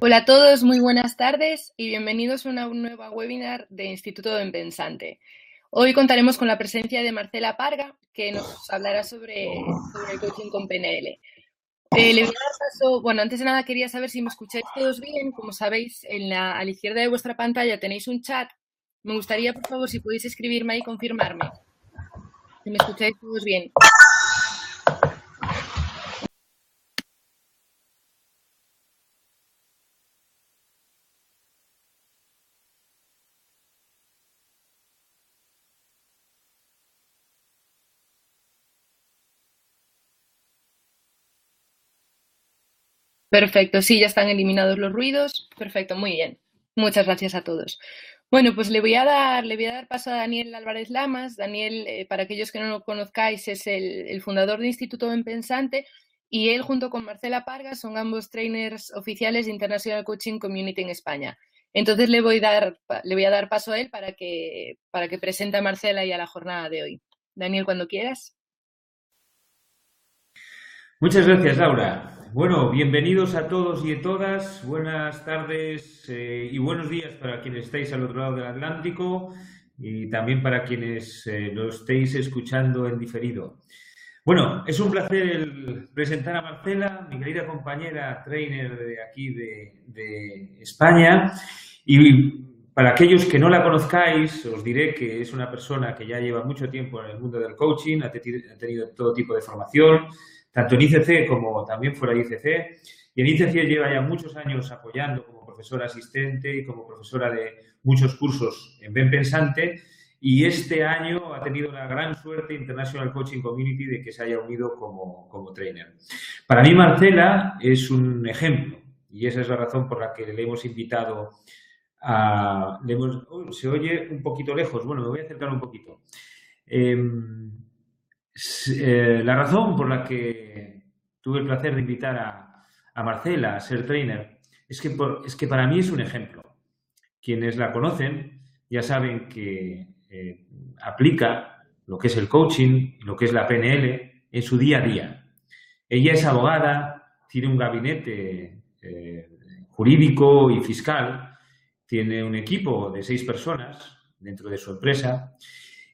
Hola a todos, muy buenas tardes y bienvenidos a una nueva webinar de Instituto en Pensante. Hoy contaremos con la presencia de Marcela Parga, que nos hablará sobre el coaching con PNL. Le voy a dar paso, bueno, antes de nada quería saber si me escucháis todos bien. Como sabéis, a la izquierda de vuestra pantalla tenéis un chat. Me gustaría, por favor, si podéis escribirme ahí y confirmarme si me escucháis todos bien. Perfecto, sí, ya están eliminados los ruidos. Perfecto, muy bien. Muchas gracias a todos. Bueno, pues le voy a dar paso a Daniel Álvarez Lamas. Daniel, para aquellos que no lo conozcáis, es el fundador de Instituto en Pensante, y él junto con Marcela Parga son ambos trainers oficiales de International Coaching Community en España. Entonces le voy a dar paso a él para que presente a Marcela y a la jornada de hoy. Daniel, cuando quieras. Muchas gracias, Laura. Bueno, bienvenidos a todos y a todas. Buenas tardes y buenos días para quienes estáis al otro lado del Atlántico y también para quienes lo estéis escuchando en diferido. Bueno, es un placer presentar a Marcela, mi querida compañera trainer de aquí de España. Y para aquellos que no la conozcáis, os diré que es una persona que ya lleva mucho tiempo en el mundo del coaching, ha tenido todo tipo de formación, tanto en ICC como también fuera de ICC. Y en ICC lleva ya muchos años apoyando como profesora asistente y como profesora de muchos cursos en Ben Pensante. Y este año ha tenido la gran suerte International Coaching Community de que se haya unido como trainer. Para mí, Marcela es un ejemplo y esa es la razón por la que le hemos invitado a... se oye un poquito lejos. Bueno, me voy a acercar un poquito. La razón por la que tuve el placer de invitar a Marcela a ser trainer es que para mí es un ejemplo. Quienes la conocen ya saben que aplica lo que es el coaching, lo que es la PNL en su día a día. Ella es abogada, tiene un gabinete jurídico y fiscal, tiene un equipo de 6 personas dentro de su empresa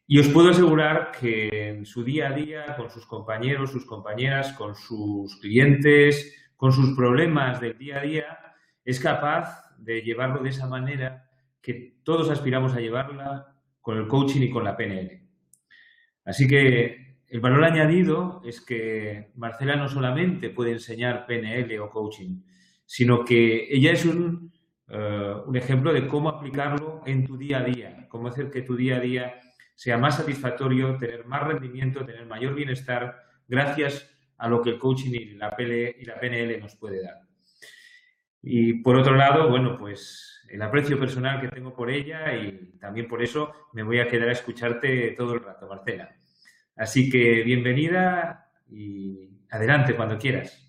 y os puedo asegurar que en su día a día, con sus compañeros, sus compañeras, con sus clientes, con sus problemas del día a día, es capaz de llevarlo de esa manera que todos aspiramos a llevarla con el coaching y con la PNL. Así que el valor añadido es que Marcela no solamente puede enseñar PNL o coaching, sino que ella es un ejemplo de cómo aplicarlo en tu día a día, cómo hacer que tu día a día sea más satisfactorio, tener más rendimiento, tener mayor bienestar, gracias a lo que el coaching y la PNL nos puede dar. Y por otro lado, bueno, pues el aprecio personal que tengo por ella y también por eso me voy a quedar a escucharte todo el rato, Marcela. Así que bienvenida y adelante cuando quieras.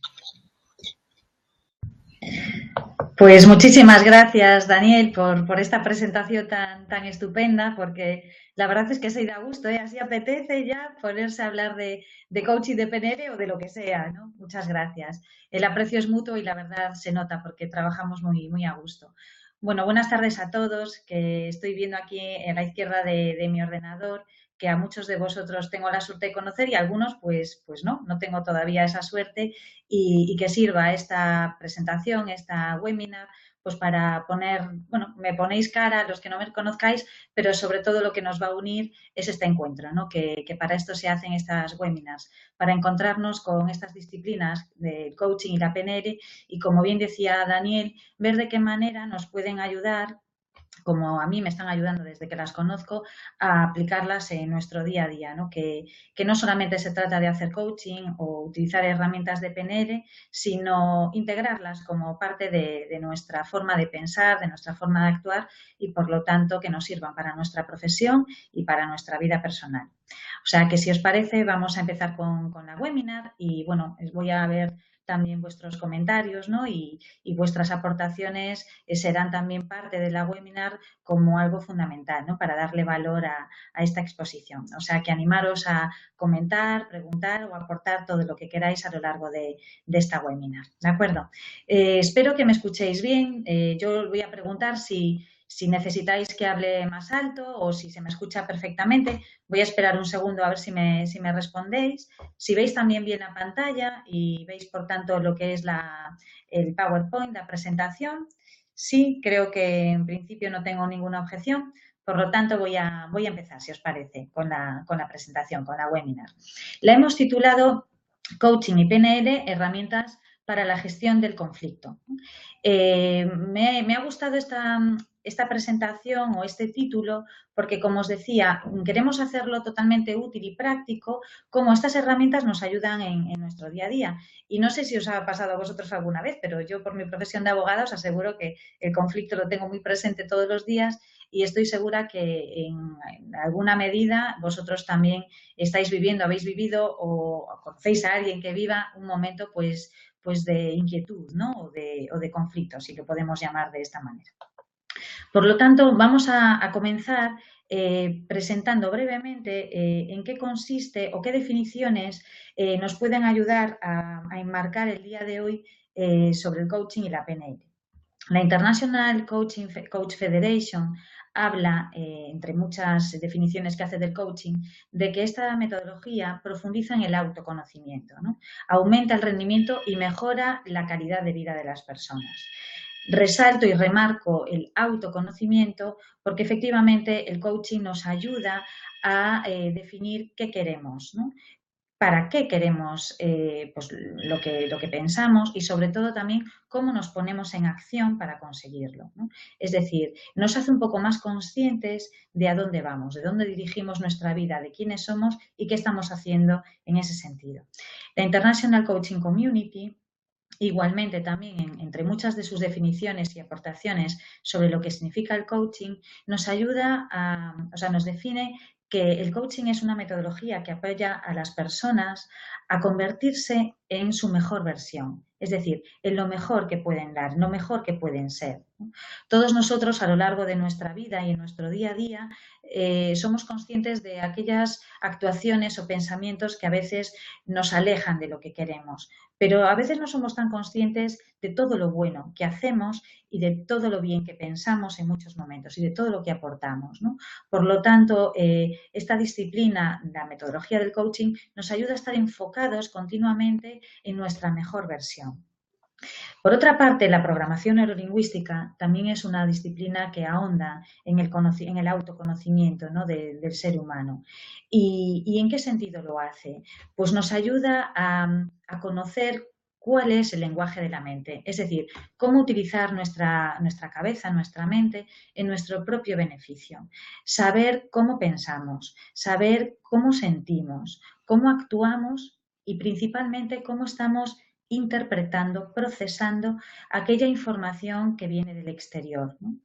Pues muchísimas gracias, Daniel, por esta presentación tan estupenda, porque la verdad es que se da gusto, ¿eh? Así apetece ya ponerse a hablar de coaching de PNL o de lo que sea, ¿no? Muchas gracias. El aprecio es mutuo y la verdad se nota porque trabajamos muy a gusto. Bueno, buenas tardes a todos, que estoy viendo aquí en la izquierda de mi ordenador, que a muchos de vosotros tengo la suerte de conocer y a algunos pues no tengo todavía esa suerte y que sirva esta presentación, esta webinar, pues para poner, bueno, me ponéis cara a los que no me conozcáis, pero sobre todo lo que nos va a unir es este encuentro, ¿no? Que para esto se hacen estas webinars, para encontrarnos con estas disciplinas del coaching y la PNL y, como bien decía Daniel, ver de qué manera nos pueden ayudar, como a mí me están ayudando desde que las conozco, a aplicarlas en nuestro día a día, ¿no? Que no solamente se trata de hacer coaching o utilizar herramientas de PNL, sino integrarlas como parte de nuestra forma de pensar, de nuestra forma de actuar y, por lo tanto, que nos sirvan para nuestra profesión y para nuestra vida personal. O sea que, si os parece, vamos a empezar con la webinar y, bueno, os voy a ver también vuestros comentarios, ¿no? Y vuestras aportaciones serán también parte de la webinar como algo fundamental, ¿no? Para darle valor a esta exposición. O sea, que animaros a comentar, preguntar o aportar todo lo que queráis a lo largo de esta webinar. ¿De acuerdo? Espero que me escuchéis bien. Yo os voy a preguntar si necesitáis que hable más alto o si se me escucha perfectamente. Voy a esperar un segundo a ver si me respondéis. Si veis también bien la pantalla y veis, por tanto, lo que es el PowerPoint, la presentación. Sí, creo que en principio no tengo ninguna objeción. Por lo tanto, voy a empezar, si os parece, con la presentación, con la webinar. La hemos titulado Coaching y PNL, herramientas para la gestión del conflicto. Me ha gustado esta presentación o este título porque, como os decía, queremos hacerlo totalmente útil y práctico, como estas herramientas nos ayudan en nuestro día a día. Y no sé si os ha pasado a vosotros alguna vez, pero yo, por mi profesión de abogada, os aseguro que el conflicto lo tengo muy presente todos los días y estoy segura que en alguna medida vosotros también estáis viviendo, habéis vivido o conocéis a alguien que viva un momento pues de inquietud, ¿no? o de conflicto, si lo podemos llamar de esta manera. Por lo tanto, vamos a comenzar presentando brevemente en qué consiste o qué definiciones nos pueden ayudar a enmarcar el día de hoy sobre el coaching y la PNL. La International Coach Federation habla, entre muchas definiciones que hace del coaching, de que esta metodología profundiza en el autoconocimiento, ¿no? Aumenta el rendimiento y mejora la calidad de vida de las personas. Resalto y remarco el autoconocimiento porque efectivamente el coaching nos ayuda a definir qué queremos, ¿no? Para qué queremos pues lo que pensamos y, sobre todo, también cómo nos ponemos en acción para conseguirlo, ¿no? Es decir, nos hace un poco más conscientes de a dónde vamos, de dónde dirigimos nuestra vida, de quiénes somos y qué estamos haciendo en ese sentido. La International Coaching Community, igualmente, también, entre muchas de sus definiciones y aportaciones sobre lo que significa el coaching, nos ayuda nos define que el coaching es una metodología que apoya a las personas a convertirse en su mejor versión, es decir, en lo mejor que pueden dar, lo mejor que pueden ser. Todos nosotros, a lo largo de nuestra vida y en nuestro día a día, somos conscientes de aquellas actuaciones o pensamientos que a veces nos alejan de lo que queremos, pero a veces no somos tan conscientes de todo lo bueno que hacemos y de todo lo bien que pensamos en muchos momentos y de todo lo que aportamos, ¿no? Por lo tanto, esta disciplina, la metodología del coaching, nos ayuda a estar enfocados continuamente en nuestra mejor versión. Por otra parte, la programación neurolingüística también es una disciplina que ahonda en el autoconocimiento, ¿no? del ser humano. ¿Y en qué sentido lo hace? Pues nos ayuda a conocer cuál es el lenguaje de la mente, es decir, cómo utilizar nuestra cabeza, nuestra mente en nuestro propio beneficio. Saber cómo pensamos, saber cómo sentimos, cómo actuamos y, principalmente, cómo estamos interpretando, procesando aquella información que viene del exterior, ¿no?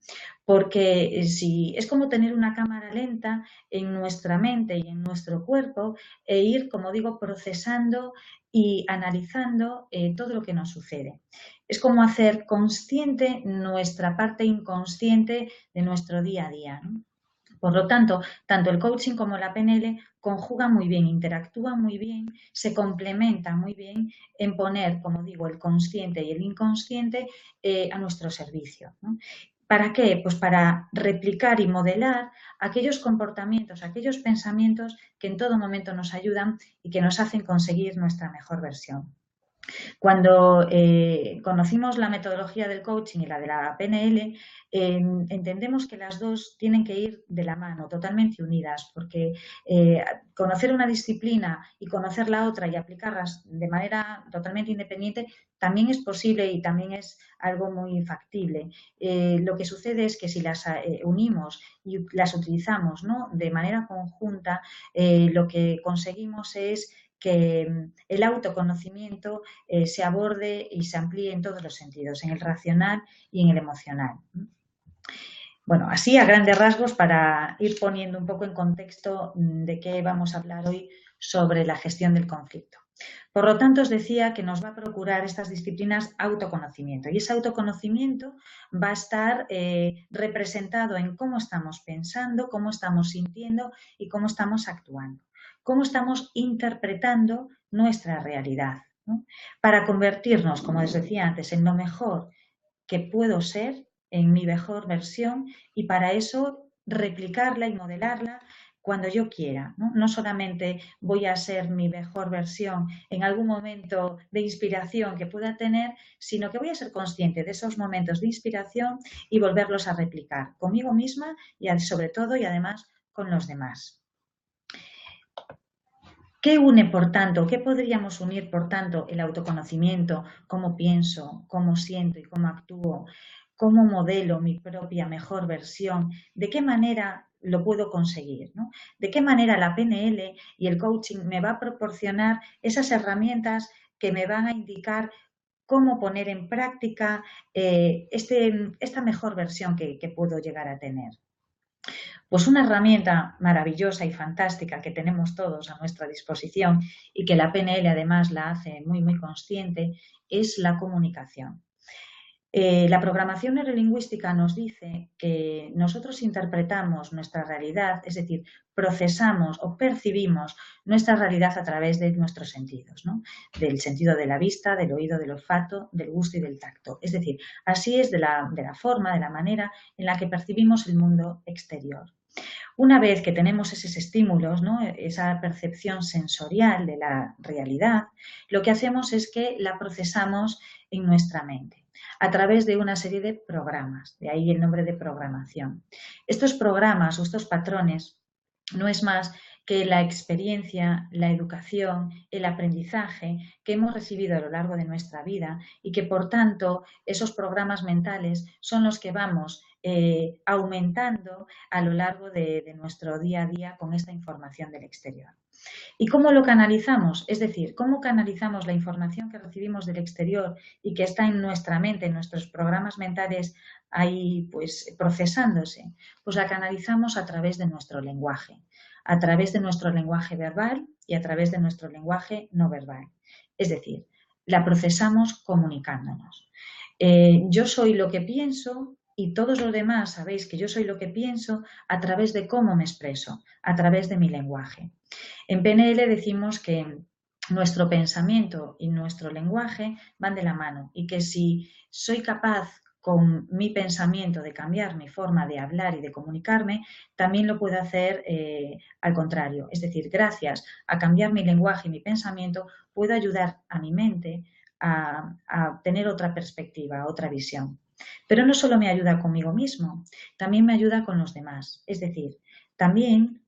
Porque si es como tener una cámara lenta en nuestra mente y en nuestro cuerpo e ir, como digo, procesando y analizando todo lo que nos sucede. Es como hacer consciente nuestra parte inconsciente de nuestro día a día, ¿no? Por lo tanto, tanto el coaching como la PNL conjugan muy bien, interactúan muy bien, se complementan muy bien en poner, como digo, el consciente y el inconsciente a nuestro servicio, ¿no? ¿Para qué? Pues para replicar y modelar aquellos comportamientos, aquellos pensamientos que en todo momento nos ayudan y que nos hacen conseguir nuestra mejor versión. Cuando conocimos la metodología del coaching y la de la PNL, entendemos que las dos tienen que ir de la mano, totalmente unidas, porque conocer una disciplina y conocer la otra y aplicarlas de manera totalmente independiente también es posible y también es algo muy factible. Lo que sucede es que si las unimos y las utilizamos, ¿no? de manera conjunta, lo que conseguimos es que el autoconocimiento se aborde y se amplíe en todos los sentidos, en el racional y en el emocional. Bueno, así a grandes rasgos, para ir poniendo un poco en contexto de qué vamos a hablar hoy sobre la gestión del conflicto. Por lo tanto, os decía que nos va a procurar estas disciplinas autoconocimiento, y ese autoconocimiento va a estar representado en cómo estamos pensando, cómo estamos sintiendo y cómo estamos actuando, cómo estamos interpretando nuestra realidad, ¿no? Para convertirnos, como os decía antes, en lo mejor que puedo ser, en mi mejor versión, y para eso replicarla y modelarla cuando yo quiera, ¿no? No solamente voy a ser mi mejor versión en algún momento de inspiración que pueda tener, sino que voy a ser consciente de esos momentos de inspiración y volverlos a replicar conmigo misma y sobre todo y además con los demás. ¿Qué une, por tanto, qué podríamos unir, por tanto, el autoconocimiento, cómo pienso, cómo siento y cómo actúo, cómo modelo mi propia mejor versión, de qué manera lo puedo conseguir, ¿no? De qué manera la PNL y el coaching me va a proporcionar esas herramientas que me van a indicar cómo poner en práctica esta mejor versión que puedo llegar a tener. Pues una herramienta maravillosa y fantástica que tenemos todos a nuestra disposición y que la PNL además la hace muy, muy consciente es la comunicación. La programación neurolingüística nos dice que nosotros interpretamos nuestra realidad, es decir, procesamos o percibimos nuestra realidad a través de nuestros sentidos, ¿no? Del sentido de la vista, del oído, del olfato, del gusto y del tacto. Es decir, así es de la forma, de la manera en la que percibimos el mundo exterior. Una vez que tenemos esos estímulos, ¿no? Esa percepción sensorial de la realidad, lo que hacemos es que la procesamos en nuestra mente a través de una serie de programas, de ahí el nombre de programación. Estos programas o estos patrones no es más que la experiencia, la educación, el aprendizaje que hemos recibido a lo largo de nuestra vida y que, por tanto, esos programas mentales son los que vamos aumentando a lo largo de nuestro día a día con esta información del exterior. ¿Y cómo lo canalizamos? Es decir, ¿cómo canalizamos la información que recibimos del exterior y que está en nuestra mente, en nuestros programas mentales ahí pues procesándose? Pues la canalizamos a través de nuestro lenguaje, a través de nuestro lenguaje verbal y a través de nuestro lenguaje no verbal. Es decir, la procesamos comunicándonos. Yo soy lo que pienso y todos los demás sabéis que yo soy lo que pienso a través de cómo me expreso, a través de mi lenguaje. En PNL decimos que nuestro pensamiento y nuestro lenguaje van de la mano y que si soy capaz con mi pensamiento de cambiar mi forma de hablar y de comunicarme, también lo puedo hacer al contrario. Es decir, gracias a cambiar mi lenguaje y mi pensamiento, puedo ayudar a mi mente a tener otra perspectiva, otra visión. Pero no solo me ayuda conmigo mismo, también me ayuda con los demás. Es decir, también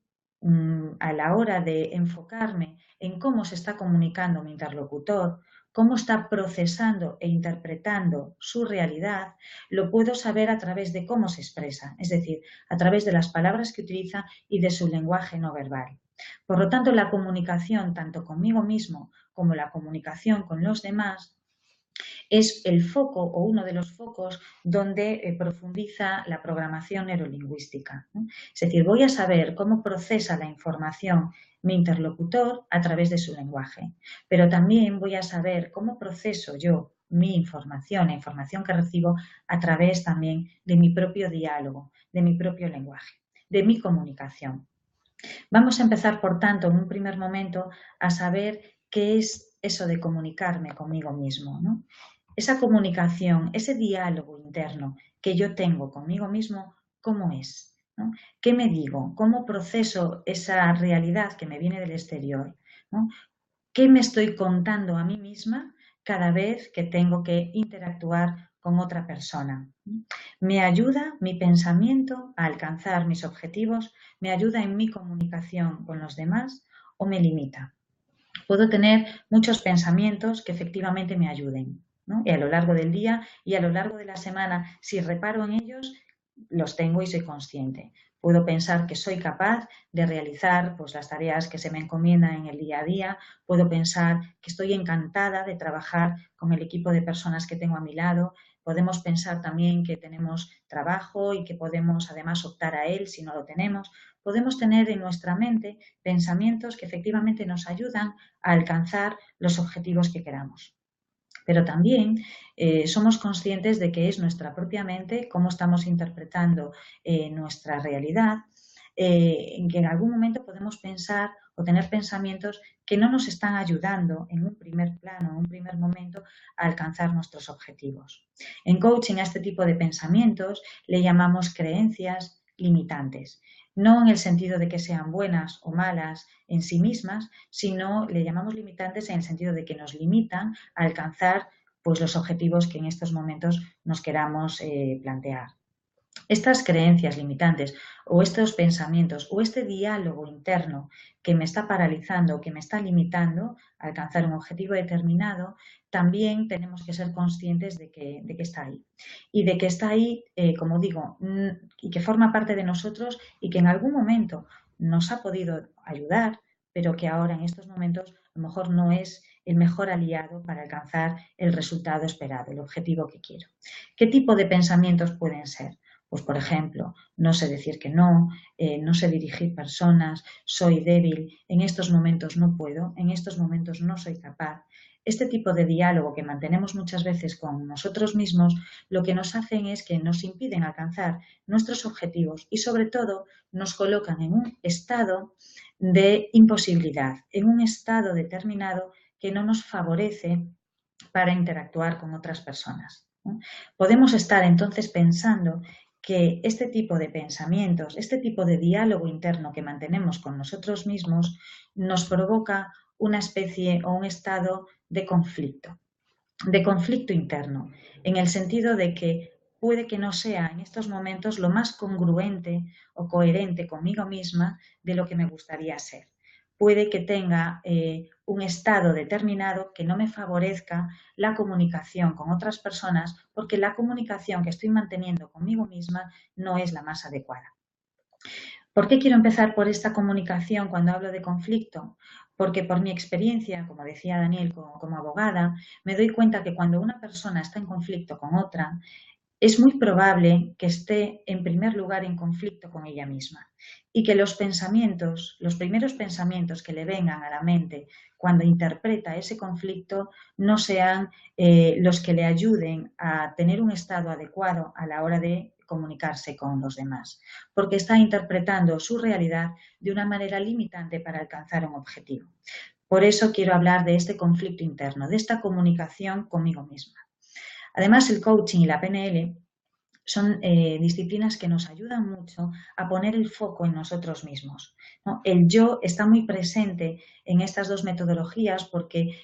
a la hora de enfocarme en cómo se está comunicando mi interlocutor, cómo está procesando e interpretando su realidad, lo puedo saber a través de cómo se expresa, es decir, a través de las palabras que utiliza y de su lenguaje no verbal. Por lo tanto, la comunicación tanto conmigo mismo como la comunicación con los demás es el foco o uno de los focos donde profundiza la programación neurolingüística, ¿no? Es decir, voy a saber cómo procesa la información mi interlocutor a través de su lenguaje, pero también voy a saber cómo proceso yo mi información, la información que recibo a través también de mi propio diálogo, de mi propio lenguaje, de mi comunicación. Vamos a empezar, por tanto, en un primer momento a saber qué es eso de comunicarme conmigo mismo, ¿no? Esa comunicación, ese diálogo interno que yo tengo conmigo mismo, ¿cómo es? ¿No? ¿Qué me digo? ¿Cómo proceso esa realidad que me viene del exterior? ¿No? ¿Qué me estoy contando a mí misma cada vez que tengo que interactuar con otra persona? ¿Me ayuda mi pensamiento a alcanzar mis objetivos? ¿Me ayuda en mi comunicación con los demás o me limita? Puedo tener muchos pensamientos que efectivamente me ayuden, ¿no? Y a lo largo del día y a lo largo de la semana, si reparo en ellos, los tengo y soy consciente. Puedo pensar que soy capaz de realizar pues, las tareas que se me encomiendan en el día a día. Puedo pensar que estoy encantada de trabajar con el equipo de personas que tengo a mi lado. Podemos pensar también que tenemos trabajo y que podemos además optar a él si no lo tenemos. podemos tener en nuestra mente pensamientos que efectivamente nos ayudan a alcanzar los objetivos que queramos. Pero también somos conscientes de que es nuestra propia mente, cómo estamos interpretando nuestra realidad, en que en algún momento podemos pensar o tener pensamientos que no nos están ayudando en un primer plano, en un primer momento, a alcanzar nuestros objetivos. En coaching a este tipo de pensamientos le llamamos creencias limitantes. No en el sentido de que sean buenas o malas en sí mismas, sino le llamamos limitantes en el sentido de que nos limitan a alcanzar pues, los objetivos que en estos momentos nos queramos plantear. Estas creencias limitantes o estos pensamientos o este diálogo interno que me está paralizando, que me está limitando a alcanzar un objetivo determinado, también tenemos que ser conscientes de que está ahí. Y de que está ahí, como digo, y que forma parte de nosotros y que en algún momento nos ha podido ayudar, pero que ahora en estos momentos a lo mejor no es el mejor aliado para alcanzar el resultado esperado, el objetivo que quiero. ¿Qué tipo de pensamientos pueden ser? Pues, por ejemplo, no sé decir que no, no sé dirigir personas, soy débil, en estos momentos no puedo, en estos momentos no soy capaz. Este tipo de diálogo que mantenemos muchas veces con nosotros mismos, lo que nos hacen es que nos impiden alcanzar nuestros objetivos y, sobre todo, nos colocan en un estado de imposibilidad, en un estado determinado que no nos favorece para interactuar con otras personas. Podemos estar entonces pensando que este tipo de pensamientos, este tipo de diálogo interno que mantenemos con nosotros mismos nos provoca una especie o un estado de conflicto interno, en el sentido de que puede que no sea en estos momentos lo más congruente o coherente conmigo misma de lo que me gustaría ser. Puede que tenga un estado determinado que no me favorezca la comunicación con otras personas porque la comunicación que estoy manteniendo conmigo misma no es la más adecuada. ¿Por qué quiero empezar por esta comunicación cuando hablo de conflicto? Porque por mi experiencia, como decía Daniel, como abogada, me doy cuenta que cuando una persona está en conflicto con otra, es muy probable que esté en primer lugar en conflicto con ella misma y que los primeros pensamientos que le vengan a la mente cuando interpreta ese conflicto no sean los que le ayuden a tener un estado adecuado a la hora de comunicarse con los demás, porque está interpretando su realidad de una manera limitante para alcanzar un objetivo. Por eso quiero hablar de este conflicto interno, de esta comunicación conmigo misma. Además, el coaching y la PNL son disciplinas que nos ayudan mucho a poner el foco en nosotros mismos, ¿no? El yo está muy presente en estas dos metodologías porque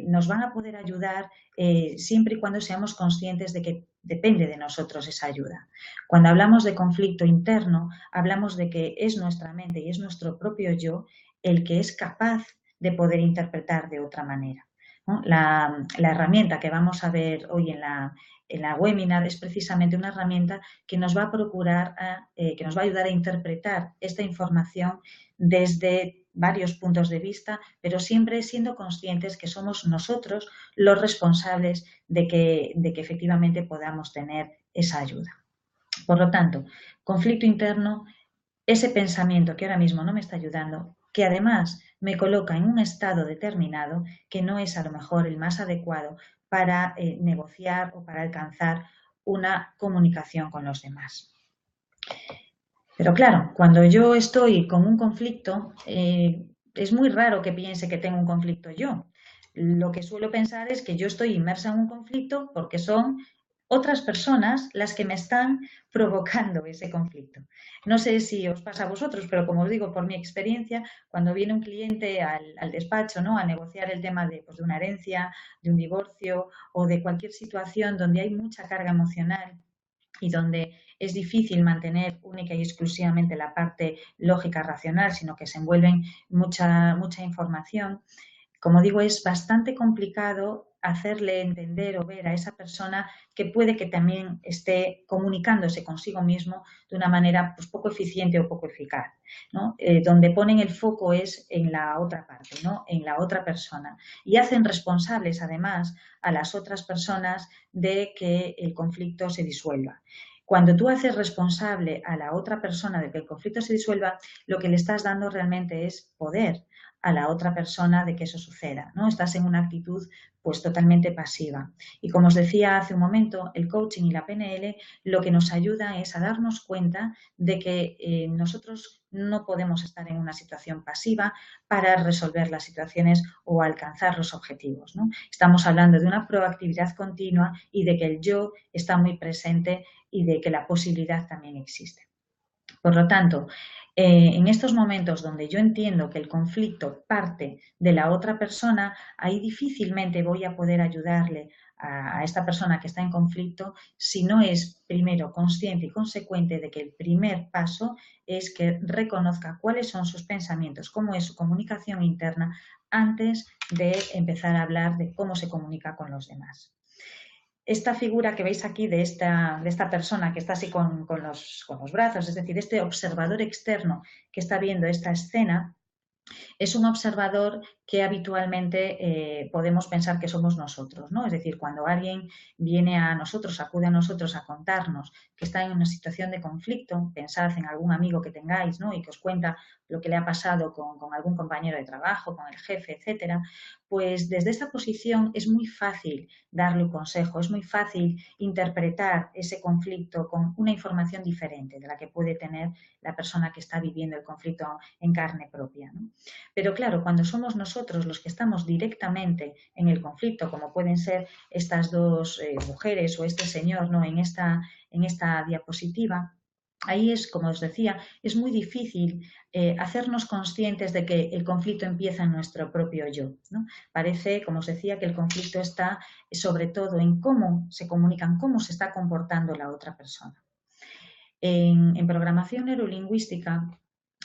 nos van a poder ayudar siempre y cuando seamos conscientes de que depende de nosotros esa ayuda. Cuando hablamos de conflicto interno, hablamos de que es nuestra mente y es nuestro propio yo el que es capaz de poder interpretar de otra manera, ¿no? La herramienta que vamos a ver hoy en la webinar es precisamente una herramienta que nos va a que nos va a ayudar a interpretar esta información desde varios puntos de vista, pero siempre siendo conscientes que somos nosotros los responsables de que efectivamente podamos tener esa ayuda. Por lo tanto, conflicto interno, ese pensamiento que ahora mismo no me está ayudando, que además me coloca en un estado determinado que no es a lo mejor el más adecuado para negociar o para alcanzar una comunicación con los demás. Pero claro, cuando yo estoy con un conflicto, es muy raro que piense que tengo un conflicto yo. Lo que suelo pensar es que yo estoy inmersa en un conflicto porque son otras personas las que me están provocando ese conflicto. No sé si os pasa a vosotros, pero como os digo, por mi experiencia, cuando viene un cliente al despacho, ¿no?, a negociar el tema de una herencia, de un divorcio o de cualquier situación donde hay mucha carga emocional y donde es difícil mantener única y exclusivamente la parte lógica racional, sino que se envuelven mucha información. Como digo, es bastante complicado hacerle entender o ver a esa persona que puede que también esté comunicándose consigo mismo de una manera pues, poco eficiente o poco eficaz, ¿no? Donde ponen el foco es en la otra parte, ¿no?, en la otra persona, y hacen responsables además a las otras personas de que el conflicto se disuelva. Cuando tú haces responsable a la otra persona de que el conflicto se disuelva, lo que le estás dando realmente es poder a la otra persona de que eso suceda, ¿no? Estás en una actitud pues totalmente pasiva. Y como os decía hace un momento, el coaching y la PNL lo que nos ayuda es a darnos cuenta de que nosotros no podemos estar en una situación pasiva para resolver las situaciones o alcanzar los objetivos, ¿no? Estamos hablando de una proactividad continua y de que el yo está muy presente y de que la posibilidad también existe. Por lo tanto, en estos momentos donde yo entiendo que el conflicto parte de la otra persona, ahí difícilmente voy a poder ayudarle a esta persona que está en conflicto si no es primero consciente y consecuente de que el primer paso es que reconozca cuáles son sus pensamientos, cómo es su comunicación interna antes de empezar a hablar de cómo se comunica con los demás. Esta figura que veis aquí de esta persona que está así con los brazos, es decir, este observador externo que está viendo esta escena, es un observador que habitualmente podemos pensar que somos nosotros, ¿no? Es decir, cuando alguien viene a nosotros, acude a nosotros a contarnos que está en una situación de conflicto, pensad en algún amigo que tengáis, ¿no? Y que os cuenta lo que le ha pasado con algún compañero de trabajo, con el jefe, etcétera, pues desde esta posición es muy fácil darle un consejo, es muy fácil interpretar ese conflicto con una información diferente de la que puede tener la persona que está viviendo el conflicto en carne propia, ¿no? Pero claro, cuando somos nosotros los que estamos directamente en el conflicto, como pueden ser estas dos mujeres o este señor, ¿no? en esta diapositiva, ahí es, como os decía, es muy difícil hacernos conscientes de que el conflicto empieza en nuestro propio yo, ¿no? Parece, como os decía, que el conflicto está sobre todo en cómo se comunican, cómo se está comportando la otra persona. En programación neurolingüística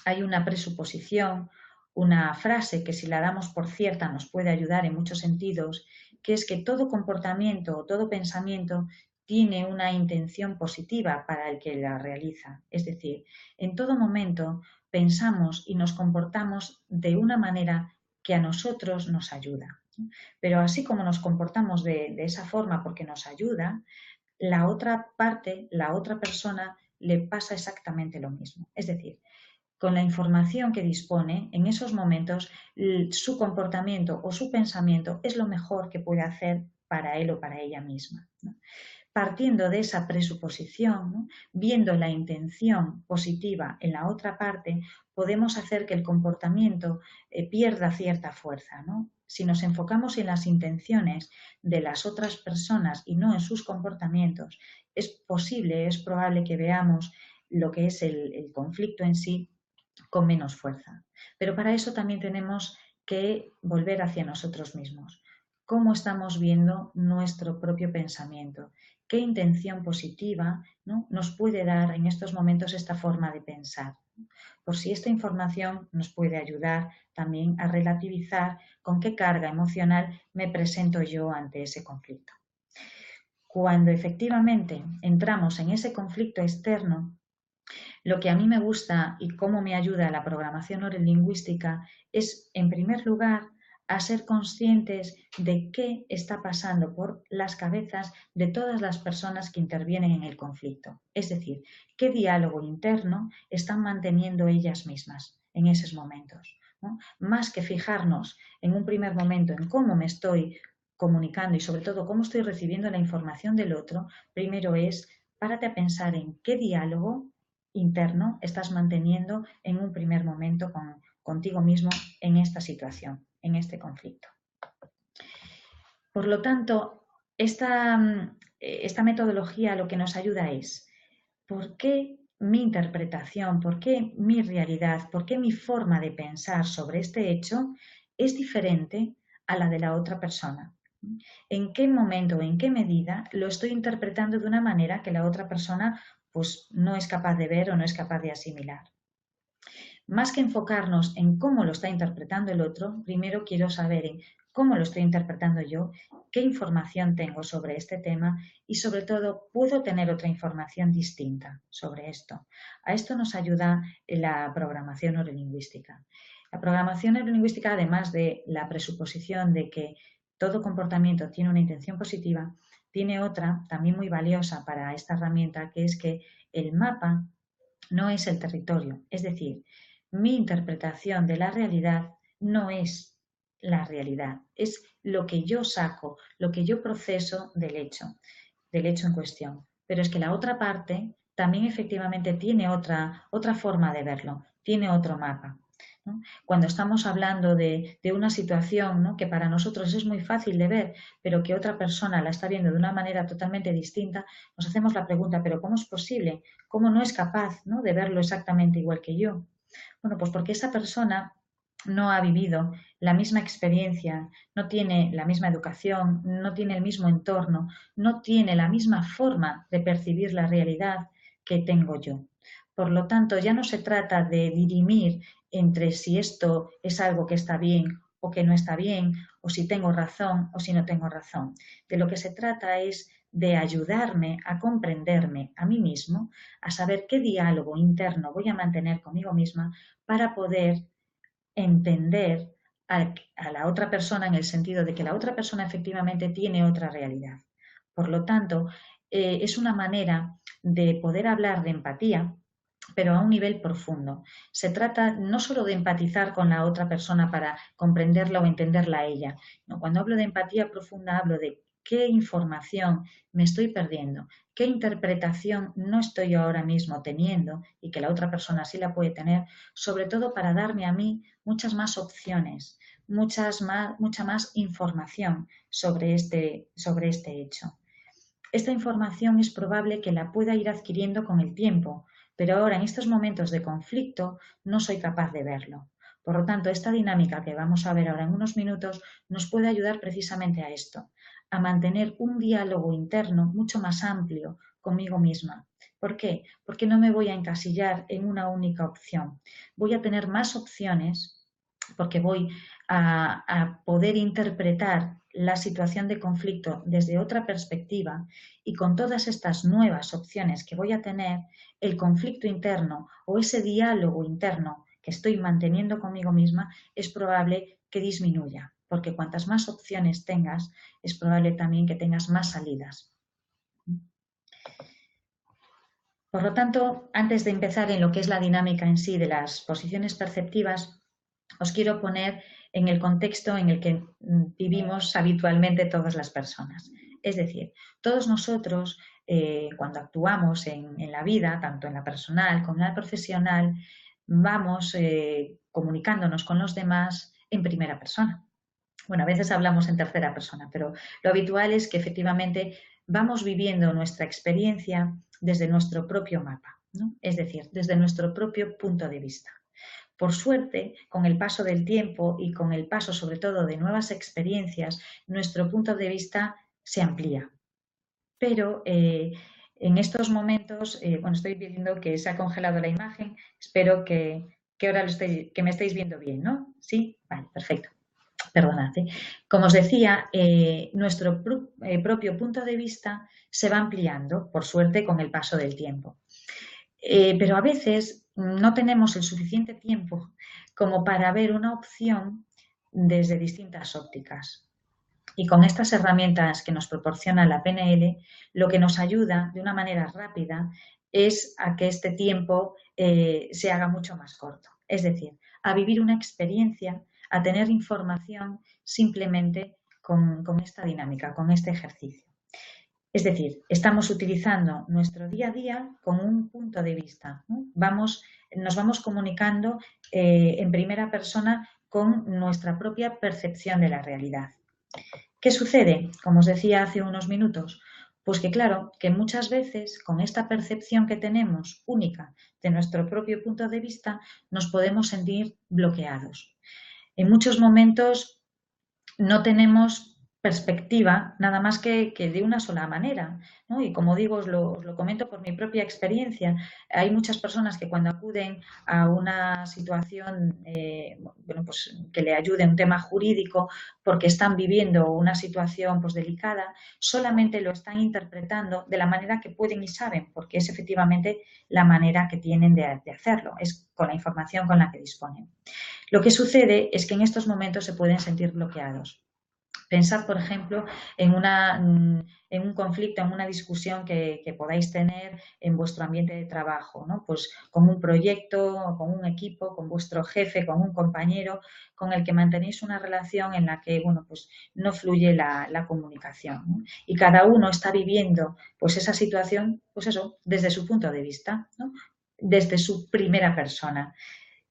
hay una presuposición, una frase que si la damos por cierta nos puede ayudar en muchos sentidos, que es que todo comportamiento o todo pensamiento tiene una intención positiva para el que la realiza. Es decir, en todo momento pensamos y nos comportamos de una manera que a nosotros nos ayuda. Pero así como nos comportamos de esa forma porque nos ayuda, la otra parte, la otra persona, le pasa exactamente lo mismo. Es decir, con la información que dispone, en esos momentos su comportamiento o su pensamiento es lo mejor que puede hacer para él o para ella misma, ¿no? Partiendo de esa presuposición, ¿no? Viendo la intención positiva en la otra parte, podemos hacer que el comportamiento pierda cierta fuerza, ¿no? Si nos enfocamos en las intenciones de las otras personas y no en sus comportamientos, es posible, es probable que veamos lo que es el conflicto en sí con menos fuerza. Pero para eso también tenemos que volver hacia nosotros mismos. ¿Cómo estamos viendo nuestro propio pensamiento? ¿Qué intención positiva, ¿no? nos puede dar en estos momentos esta forma de pensar? Por si esta información nos puede ayudar también a relativizar con qué carga emocional me presento yo ante ese conflicto. Cuando efectivamente entramos en ese conflicto externo, lo que a mí me gusta y cómo me ayuda la programación neurolingüística es, en primer lugar, a ser conscientes de qué está pasando por las cabezas de todas las personas que intervienen en el conflicto. Es decir, qué diálogo interno están manteniendo ellas mismas en esos momentos, ¿no? Más que fijarnos en un primer momento en cómo me estoy comunicando y sobre todo cómo estoy recibiendo la información del otro, primero es párate a pensar en qué diálogo interno estás manteniendo en un primer momento contigo mismo en esta situación, en este conflicto. Por lo tanto, esta metodología lo que nos ayuda es ¿por qué mi interpretación, por qué mi realidad, por qué mi forma de pensar sobre este hecho es diferente a la de la otra persona? ¿En qué momento o en qué medida lo estoy interpretando de una manera que la otra persona pues no es capaz de ver o no es capaz de asimilar? Más que enfocarnos en cómo lo está interpretando el otro, primero quiero saber en cómo lo estoy interpretando yo, qué información tengo sobre este tema y sobre todo, ¿puedo tener otra información distinta sobre esto? A esto nos ayuda la programación neurolingüística. La programación neurolingüística, además de la presuposición de que todo comportamiento tiene una intención positiva, tiene otra también muy valiosa para esta herramienta, que es que el mapa no es el territorio. Es decir, mi interpretación de la realidad no es la realidad, es lo que yo saco, lo que yo proceso del hecho en cuestión. Pero es que la otra parte también efectivamente tiene otra forma de verlo, tiene otro mapa, ¿no? Cuando estamos hablando de una situación, ¿no?, que para nosotros es muy fácil de ver, pero que otra persona la está viendo de una manera totalmente distinta, nos hacemos la pregunta, ¿pero cómo es posible? ¿Cómo no es capaz, ¿no?, de verlo exactamente igual que yo? Bueno, pues porque esa persona no ha vivido la misma experiencia, no tiene la misma educación, no tiene el mismo entorno, no tiene la misma forma de percibir la realidad que tengo yo. Por lo tanto, ya no se trata de dirimir entre si esto es algo que está bien o que no está bien, o si tengo razón o si no tengo razón. De lo que se trata es de ayudarme a comprenderme a mí mismo, a saber qué diálogo interno voy a mantener conmigo misma para poder entender a la otra persona, en el sentido de que la otra persona efectivamente tiene otra realidad. Por lo tanto, es una manera de poder hablar de empatía, pero a un nivel profundo. Se trata no solo de empatizar con la otra persona para comprenderla o entenderla a ella. No, cuando hablo de empatía profunda hablo de qué información me estoy perdiendo, qué interpretación no estoy ahora mismo teniendo y que la otra persona sí la puede tener, sobre todo para darme a mí muchas más opciones, mucha más información sobre este hecho. Esta información es probable que la pueda ir adquiriendo con el tiempo, pero ahora en estos momentos de conflicto no soy capaz de verlo. Por lo tanto, esta dinámica que vamos a ver ahora en unos minutos nos puede ayudar precisamente a esto, a mantener un diálogo interno mucho más amplio conmigo misma. ¿Por qué? Porque no me voy a encasillar en una única opción. Voy a tener más opciones porque voy a poder interpretar la situación de conflicto desde otra perspectiva, y con todas estas nuevas opciones que voy a tener, el conflicto interno o ese diálogo interno que estoy manteniendo conmigo misma es probable que disminuya, porque cuantas más opciones tengas, es probable también que tengas más salidas. Por lo tanto, antes de empezar en lo que es la dinámica en sí de las posiciones perceptivas, os quiero poner en el contexto en el que vivimos habitualmente todas las personas. Es decir, todos nosotros, cuando actuamos en la vida, tanto en la personal como en la profesional, vamos comunicándonos con los demás en primera persona. Bueno, a veces hablamos en tercera persona, pero lo habitual es que efectivamente vamos viviendo nuestra experiencia desde nuestro propio mapa, ¿no? Es decir, desde nuestro propio punto de vista. Por suerte, con el paso del tiempo y con el paso sobre todo de nuevas experiencias, nuestro punto de vista se amplía. Pero en estos momentos, bueno, estoy viendo que se ha congelado la imagen, espero que ahora que me estéis viendo bien, ¿no? ¿Sí? Vale, perfecto. Perdonad. Como os decía, nuestro propio punto de vista se va ampliando, por suerte, con el paso del tiempo. Pero a veces no tenemos el suficiente tiempo como para ver una opción desde distintas ópticas. Y con estas herramientas que nos proporciona la PNL, lo que nos ayuda de una manera rápida es a que este tiempo se haga mucho más corto. Es decir, a vivir una experiencia, a tener información simplemente con esta dinámica, con este ejercicio. Es decir, estamos utilizando nuestro día a día con un punto de vista, ¿no? Nos vamos comunicando en primera persona con nuestra propia percepción de la realidad. ¿Qué sucede? Como os decía hace unos minutos, pues que claro, que muchas veces con esta percepción que tenemos única de nuestro propio punto de vista nos podemos sentir bloqueados. En muchos momentos no tenemos perspectiva nada más que de una sola manera, ¿no? Y como digo, os lo comento por mi propia experiencia. Hay muchas personas que cuando acuden a una situación bueno, pues, que le ayude un tema jurídico porque están viviendo una situación pues, delicada, solamente lo están interpretando de la manera que pueden y saben, porque es efectivamente la manera que tienen de hacerlo, es con la información con la que disponen. Lo que sucede es que en estos momentos se pueden sentir bloqueados. Pensad, por ejemplo, en un conflicto, en una discusión que podáis tener en vuestro ambiente de trabajo, ¿no? Pues con un proyecto, con un equipo, con vuestro jefe, con un compañero, con el que mantenéis una relación en la que, bueno, pues no fluye la comunicación, ¿no? Y cada uno está viviendo, pues esa situación, pues eso, desde su punto de vista, ¿no? Desde su primera persona.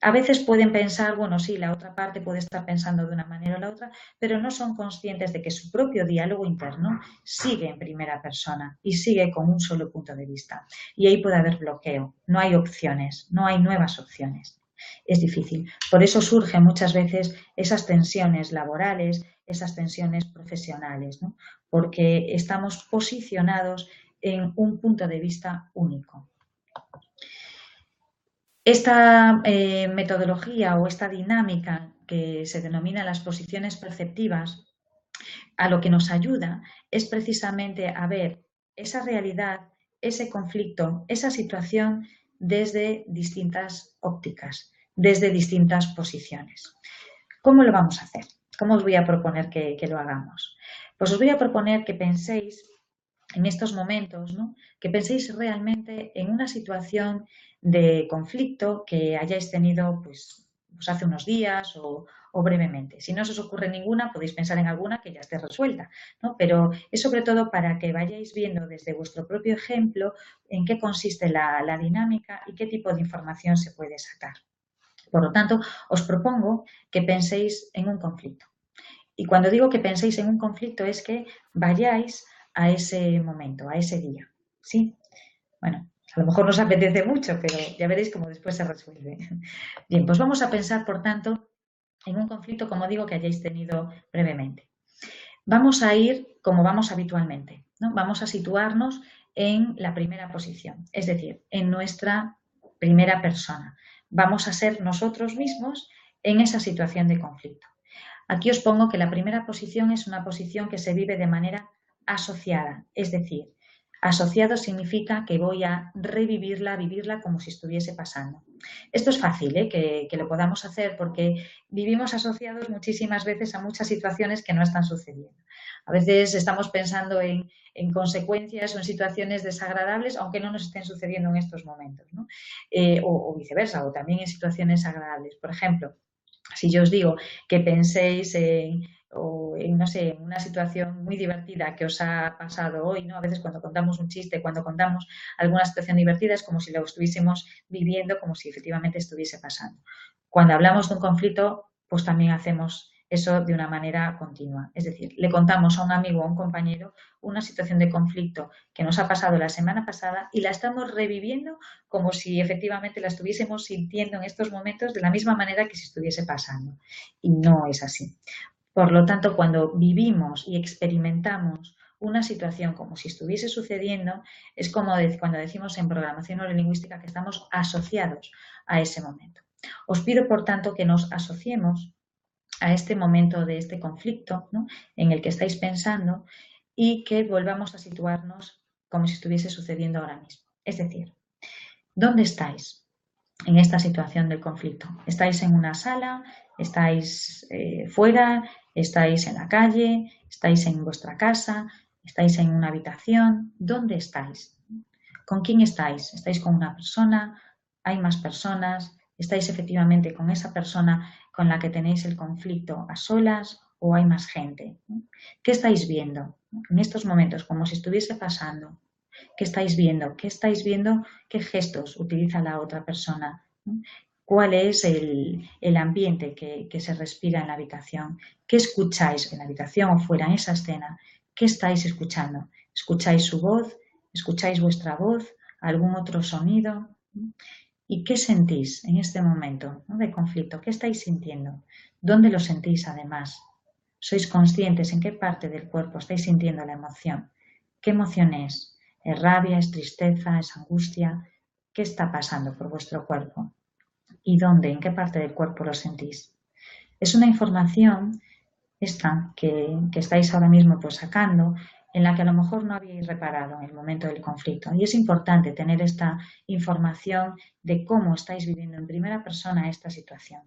A veces pueden pensar, bueno, sí, la otra parte puede estar pensando de una manera o la otra, pero no son conscientes de que su propio diálogo interno sigue en primera persona y sigue con un solo punto de vista. Y ahí puede haber bloqueo, no hay opciones, no hay nuevas opciones. Es difícil. Por eso surgen muchas veces esas tensiones laborales, esas tensiones profesionales, ¿no? Porque estamos posicionados en un punto de vista único. Esta metodología o esta dinámica que se denomina las posiciones perceptivas, a lo que nos ayuda es precisamente a ver esa realidad, ese conflicto, esa situación desde distintas ópticas, desde distintas posiciones. ¿Cómo lo vamos a hacer? ¿Cómo os voy a proponer que lo hagamos? Pues os voy a proponer que penséis en estos momentos, ¿no? Que penséis realmente en una situación de conflicto que hayáis tenido pues hace unos días o brevemente. Si no se os ocurre ninguna, podéis pensar en alguna que ya esté resuelta, ¿no? Pero es sobre todo para que vayáis viendo desde vuestro propio ejemplo en qué consiste la dinámica y qué tipo de información se puede sacar. Por lo tanto, os propongo que penséis en un conflicto. Y cuando digo que penséis en un conflicto es que vayáis a ese momento, a ese día, ¿sí? Bueno, a lo mejor nos apetece mucho, pero ya veréis cómo después se resuelve. Bien, pues vamos a pensar, por tanto, en un conflicto, como digo, que hayáis tenido brevemente. Vamos a ir como vamos habitualmente, ¿no? Vamos a situarnos en la primera posición, es decir, en nuestra primera persona. Vamos a ser nosotros mismos en esa situación de conflicto. Aquí os pongo que la primera posición es una posición que se vive de manera asociada, es decir, asociado significa que voy a revivirla, vivirla como si estuviese pasando. Esto es fácil, que lo podamos hacer porque vivimos asociados muchísimas veces a muchas situaciones que no están sucediendo. A veces estamos pensando en consecuencias o en situaciones desagradables, aunque no nos estén sucediendo en estos momentos, ¿no? O viceversa, o también en situaciones agradables. Por ejemplo, si yo os digo que penséis en no sé, en una situación muy divertida que os ha pasado hoy, ¿no? A veces cuando contamos un chiste, cuando contamos alguna situación divertida es como si lo estuviésemos viviendo, como si efectivamente estuviese pasando. Cuando hablamos de un conflicto, pues también hacemos eso de una manera continua. Es decir, le contamos a un amigo o a un compañero una situación de conflicto que nos ha pasado la semana pasada y la estamos reviviendo como si efectivamente la estuviésemos sintiendo en estos momentos de la misma manera que si estuviese pasando. Y no es así. Por lo tanto, cuando vivimos y experimentamos una situación como si estuviese sucediendo, es como cuando decimos en programación neurolingüística que estamos asociados a ese momento. Os pido, por tanto, que nos asociemos a este momento de este conflicto, ¿no? En el que estáis pensando y que volvamos a situarnos como si estuviese sucediendo ahora mismo. Es decir, ¿dónde estáis en esta situación del conflicto? ¿Estáis en una sala? ¿Estáis fuera? ¿Estáis en la calle? ¿Estáis en vuestra casa? ¿Estáis en una habitación? ¿Dónde estáis? ¿Con quién estáis? ¿Estáis con una persona? ¿Hay más personas? ¿Estáis efectivamente con esa persona con la que tenéis el conflicto a solas o hay más gente? ¿Qué estáis viendo en estos momentos como si estuviese pasando? ¿Qué estáis viendo? ¿Qué estáis viendo? ¿Qué gestos utiliza la otra persona? ¿Cuál es el ambiente que se respira en la habitación? ¿Qué escucháis en la habitación o fuera en esa escena? ¿Qué estáis escuchando? ¿Escucháis su voz? ¿Escucháis vuestra voz? ¿Algún otro sonido? ¿Y qué sentís en este momento, ¿no?, de conflicto? ¿Qué estáis sintiendo? ¿Dónde lo sentís además? ¿Sois conscientes en qué parte del cuerpo estáis sintiendo la emoción? ¿Qué emoción es? ¿Es rabia? ¿Es tristeza? ¿Es angustia? ¿Qué está pasando por vuestro cuerpo? ¿Y dónde? ¿En qué parte del cuerpo lo sentís? Es una información esta que estáis ahora mismo pues sacando, en la que a lo mejor no habíais reparado en el momento del conflicto. Y es importante tener esta información de cómo estáis viviendo en primera persona esta situación.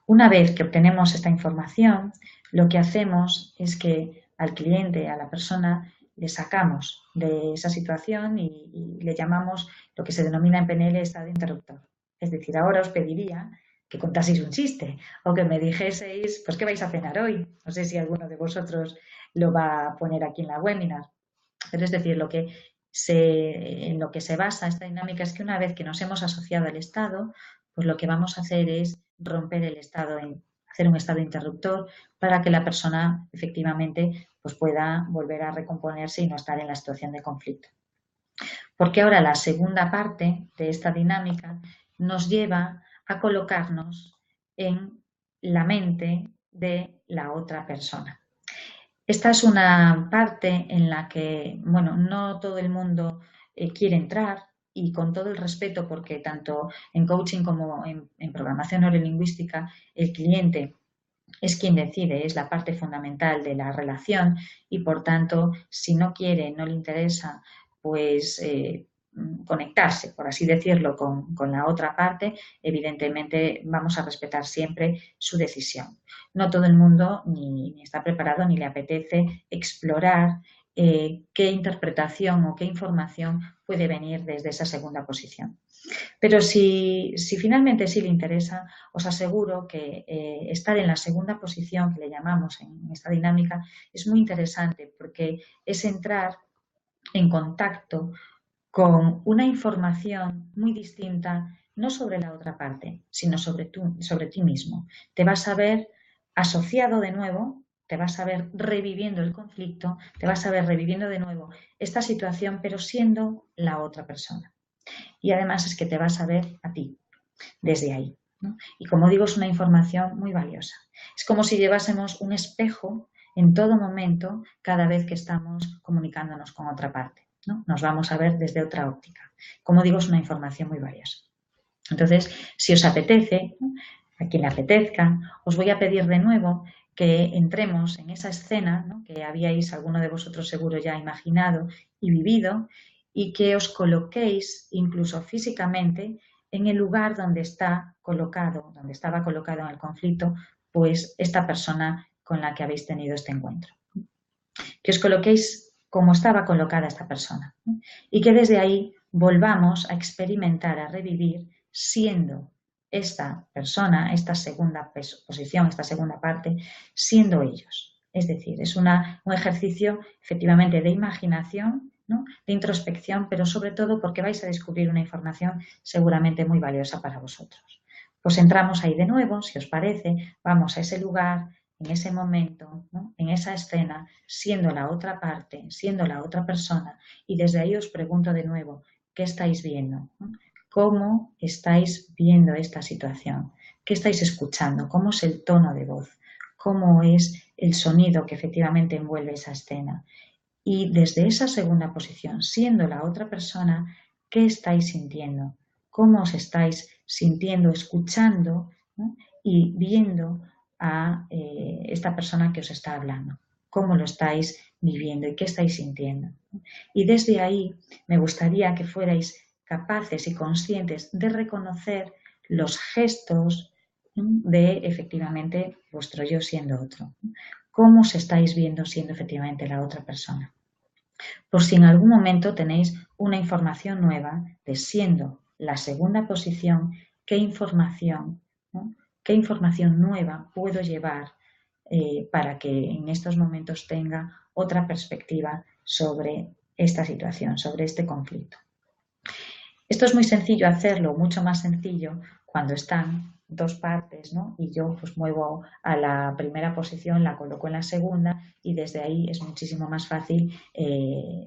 Una vez que obtenemos esta información, lo que hacemos es que al cliente, a la persona, le sacamos de esa situación y le llamamos lo que se denomina en PNL estado interruptor. Es decir, ahora os pediría que contaseis un chiste o que me dijeseis, pues, ¿qué vais a cenar hoy? No sé si alguno de vosotros lo va a poner aquí en la webinar. Pero es decir, en lo que se basa esta dinámica es que una vez que nos hemos asociado al estado, pues lo que vamos a hacer es romper el estado, hacer un estado interruptor para que la persona efectivamente pues pueda volver a recomponerse y no estar en la situación de conflicto. Porque ahora la segunda parte de esta dinámica nos lleva a colocarnos en la mente de la otra persona. Esta es una parte en la que, bueno, no todo el mundo quiere entrar, y con todo el respeto, porque tanto en coaching como en programación neurolingüística el cliente es quien decide, es la parte fundamental de la relación y, por tanto, si no quiere, no le interesa, pues conectarse, por así decirlo, con la otra parte, evidentemente vamos a respetar siempre su decisión. No todo el mundo ni está preparado ni le apetece explorar qué interpretación o qué información puede venir desde esa segunda posición. Pero si finalmente sí le interesa, os aseguro que estar en la segunda posición, que le llamamos en esta dinámica, es muy interesante porque es entrar en contacto con una información muy distinta, no sobre la otra parte, sino sobre ti mismo. Te vas a ver asociado de nuevo, te vas a ver reviviendo el conflicto, te vas a ver reviviendo de nuevo esta situación, pero siendo la otra persona. Y además es que te vas a ver a ti desde ahí, ¿no? Y como digo, es una información muy valiosa. Es como si llevásemos un espejo en todo momento cada vez que estamos comunicándonos con otra parte, ¿no? Nos vamos a ver desde otra óptica. Como digo, es una información muy valiosa. Entonces, si os apetece, ¿no?, a quien le apetezca, os voy a pedir de nuevo que entremos en esa escena, ¿no?, que habíais alguno de vosotros seguro ya imaginado y vivido, y que os coloquéis incluso físicamente en el lugar donde estaba colocado en el conflicto, pues esta persona con la que habéis tenido este encuentro. Que os coloquéis como estaba colocada esta persona, ¿no?, y que desde ahí volvamos a experimentar, a revivir, siendo esta persona, esta segunda posición, esta segunda parte, siendo ellos. Es decir, es un ejercicio efectivamente de imaginación, ¿no?, de introspección, pero sobre todo porque vais a descubrir una información seguramente muy valiosa para vosotros. Pues entramos ahí de nuevo, si os parece, vamos a ese lugar, en ese momento, ¿no?, en esa escena, siendo la otra parte, siendo la otra persona, y desde ahí os pregunto de nuevo, ¿qué estáis viendo?, ¿no? ¿Cómo estáis viendo esta situación? ¿Qué estáis escuchando? ¿Cómo es el tono de voz? ¿Cómo es el sonido que efectivamente envuelve esa escena? Y desde esa segunda posición, siendo la otra persona, ¿qué estáis sintiendo? ¿Cómo os estáis sintiendo, escuchando, ¿no?, y viendo a esta persona que os está hablando? ¿Cómo lo estáis viviendo y qué estáis sintiendo? Y desde ahí me gustaría que fuerais capaces y conscientes de reconocer los gestos de efectivamente vuestro yo siendo otro. ¿Cómo os estáis viendo siendo efectivamente la otra persona? Por si en algún momento tenéis una información nueva de siendo la segunda posición, ¿qué información, ¿no?, qué información nueva puedo llevar para que en estos momentos tenga otra perspectiva sobre esta situación, sobre este conflicto? Esto es muy sencillo hacerlo, mucho más sencillo cuando están dos partes, ¿no?, y yo pues muevo a la primera posición, la coloco en la segunda, y desde ahí es muchísimo más fácil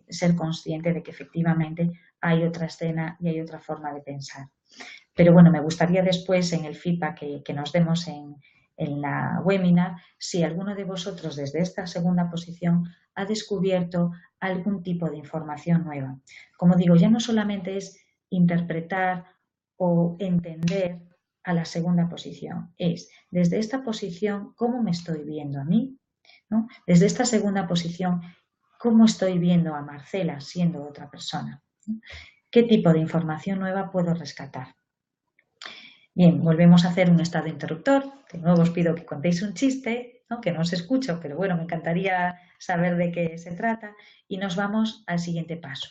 ser consciente de que efectivamente hay otra escena y hay otra forma de pensar. Pero bueno, me gustaría después en el feedback que nos demos en la webinar, si alguno de vosotros desde esta segunda posición ha descubierto algún tipo de información nueva. Como digo, ya no solamente es interpretar o entender a la segunda posición, es desde esta posición cómo me estoy viendo a mí, ¿no?, desde esta segunda posición cómo estoy viendo a Marcela siendo otra persona, ¿no?, qué tipo de información nueva puedo rescatar. Bien, volvemos a hacer un estado interruptor. De nuevo os pido que contéis un chiste, ¿no? Que no os escucho, pero bueno, me encantaría saber de qué se trata. Y nos vamos al siguiente paso.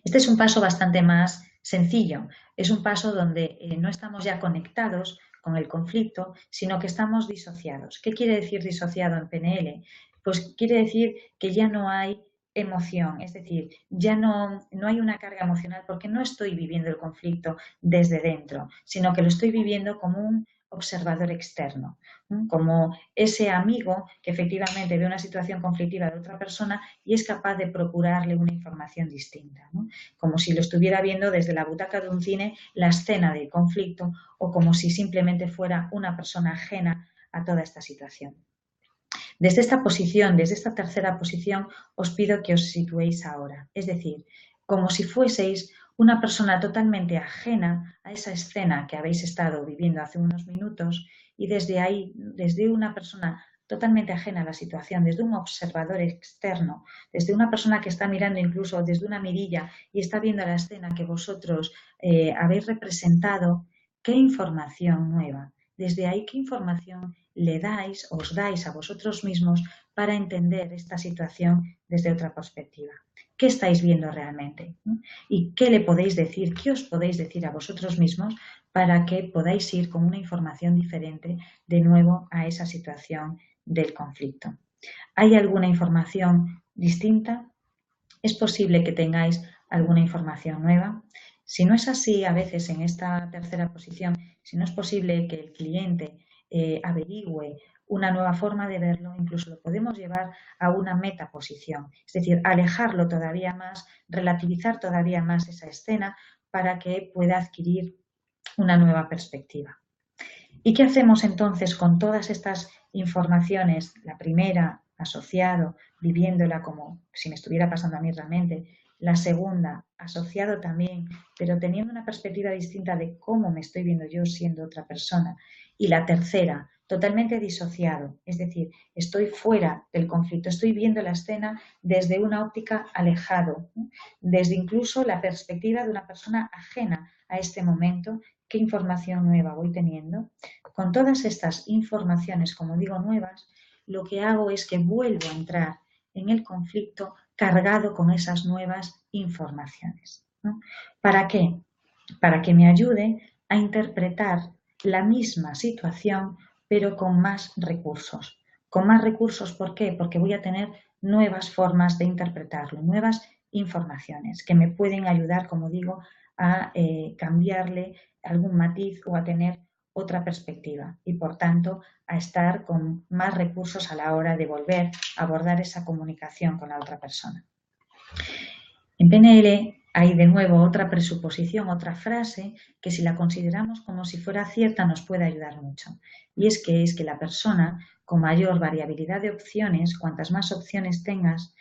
Este es un paso bastante más sencillo. Es un paso donde no estamos ya conectados con el conflicto, sino que estamos disociados. ¿Qué quiere decir disociado en PNL? Pues quiere decir que ya no hay emoción, es decir, ya no hay una carga emocional porque no estoy viviendo el conflicto desde dentro, sino que lo estoy viviendo como un observador externo, como ese amigo que efectivamente ve una situación conflictiva de otra persona y es capaz de procurarle una información distinta, ¿no? Como si lo estuviera viendo desde la butaca de un cine la escena del conflicto o como si simplemente fuera una persona ajena a toda esta situación. Desde esta posición, desde esta tercera posición, os pido que os situéis ahora, es decir, como si fueseis una persona totalmente ajena a esa escena que habéis estado viviendo hace unos minutos y desde ahí, desde una persona totalmente ajena a la situación, desde un observador externo, desde una persona que está mirando incluso desde una mirilla y está viendo la escena que vosotros habéis representado, ¿qué información nueva? Desde ahí, ¿qué información le dais, os dais a vosotros mismos para entender esta situación desde otra perspectiva? ¿Qué estáis viendo realmente? ¿Y qué le podéis decir, qué os podéis decir a vosotros mismos para que podáis ir con una información diferente de nuevo a esa situación del conflicto? ¿Hay alguna información distinta? ¿Es posible que tengáis alguna información nueva? Si no es así, a veces en esta tercera posición, si no es posible que el cliente averigüe una nueva forma de verlo, incluso lo podemos llevar a una metaposición, es decir, alejarlo todavía más, relativizar todavía más esa escena para que pueda adquirir una nueva perspectiva. ¿Y qué hacemos entonces con todas estas informaciones? La primera, asociado, viviéndola como si me estuviera pasando a mí realmente. La segunda, asociado también, pero teniendo una perspectiva distinta de cómo me estoy viendo yo siendo otra persona. Y la tercera, totalmente disociado, es decir, estoy fuera del conflicto, estoy viendo la escena desde una óptica alejado, desde incluso la perspectiva de una persona ajena a este momento. ¿Qué información nueva voy teniendo? Con todas estas informaciones, como digo, nuevas, lo que hago es que vuelvo a entrar en el conflicto cargado con esas nuevas informaciones, ¿no? ¿Para qué? Para que me ayude a interpretar la misma situación, pero con más recursos. Con más recursos, ¿por qué? Porque voy a tener nuevas formas de interpretarlo, nuevas informaciones que me pueden ayudar, como digo, a cambiarle algún matiz o a tener otra perspectiva y, por tanto, a estar con más recursos a la hora de volver a abordar esa comunicación con la otra persona. En PNL hay de nuevo otra presuposición, otra frase que si la consideramos como si fuera cierta nos puede ayudar mucho. Y es que la persona con mayor variabilidad de opciones, cuantas más opciones tengas,